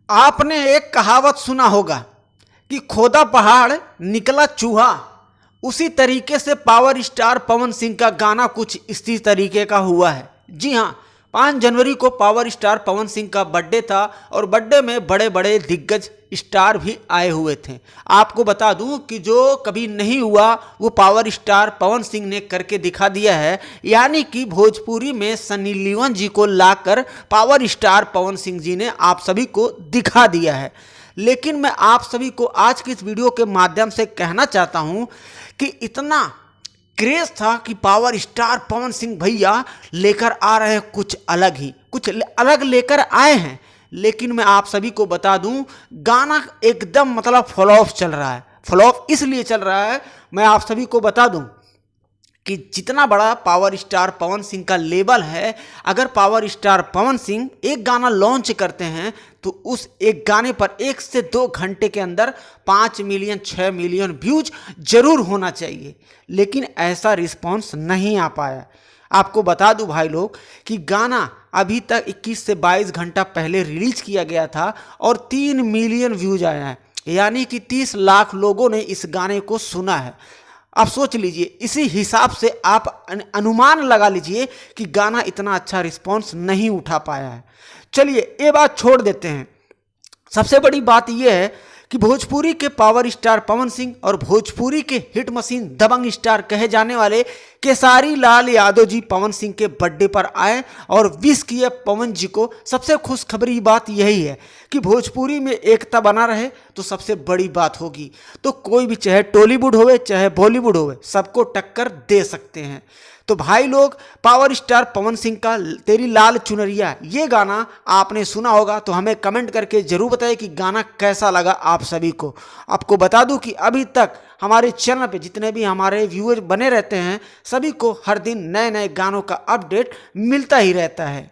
आपने एक कहावत सुना होगा कि खोदा पहाड़ निकला चूहा। उसी तरीके से पावर स्टार पवन सिंह का गाना कुछ इसी तरीके का हुआ है। जी हाँ, 5 जनवरी को पावर स्टार पवन सिंह का बर्थडे था और बर्थडे में बड़े बड़े दिग्गज स्टार भी आए हुए थे। आपको बता दूं कि जो कभी नहीं हुआ वो पावर स्टार पवन सिंह ने करके दिखा दिया है, यानी कि भोजपुरी में सनी लियोन जी को लाकर पावर स्टार पवन सिंह जी ने आप सभी को दिखा दिया है। लेकिन मैं आप सभी को आज की इस वीडियो के माध्यम से कहना चाहता हूं कि इतना क्रेज था कि पावर स्टार पवन सिंह भैया लेकर आ रहे हैं कुछ अलग ही, कुछ अलग लेकर आए हैं। लेकिन मैं आप सभी को बता दूं, गाना एकदम मतलब फ्लॉप चल रहा है। फ्लॉप इसलिए चल रहा है, मैं आप सभी को बता दूं कि जितना बड़ा पावर स्टार पवन सिंह का लेवल है, अगर पावर स्टार पवन सिंह एक गाना लॉन्च करते हैं तो उस एक गाने पर 1 से 2 घंटे के अंदर 5 मिलियन 6 मिलियन व्यूज जरूर होना चाहिए। लेकिन ऐसा रिस्पॉन्स नहीं आ पाया। आपको बता दूं भाई लोग कि गाना अभी तक 21 से 22 घंटा पहले रिलीज किया गया था और 3 मिलियन व्यूज आया है, यानी कि 30 लाख लोगों ने इस गाने को सुना है। आप सोच लीजिए, इसी हिसाब से आप अनुमान लगा लीजिए कि गाना इतना अच्छा रिस्पॉन्स नहीं उठा पाया है। चलिए ये बात छोड़ देते हैं। सबसे बड़ी बात यह है कि भोजपुरी के पावर स्टार पवन सिंह और भोजपुरी के हिट मशीन दबंग स्टार कहे जाने वाले केसारी लाल यादव जी पवन सिंह के बर्थडे पर आए और विश किए पवन जी को। सबसे खुशखबरी बात यही है कि भोजपुरी में एकता बना रहे तो सबसे बड़ी बात होगी। तो कोई भी, चाहे टॉलीवुड होवे चाहे बॉलीवुड होवे, सबको टक्कर दे सकते हैं। तो भाई लोग, पावर स्टार पवन सिंह का तेरी लाल चुनरिया ये गाना आपने सुना होगा, तो हमें कमेंट करके जरूर बताइए कि गाना कैसा लगा आप सभी को। आपको बता दूं कि अभी तक हमारे चैनल पे जितने भी हमारे व्यूअर बने रहते हैं, सभी को हर दिन नए नए गानों का अपडेट मिलता ही रहता है।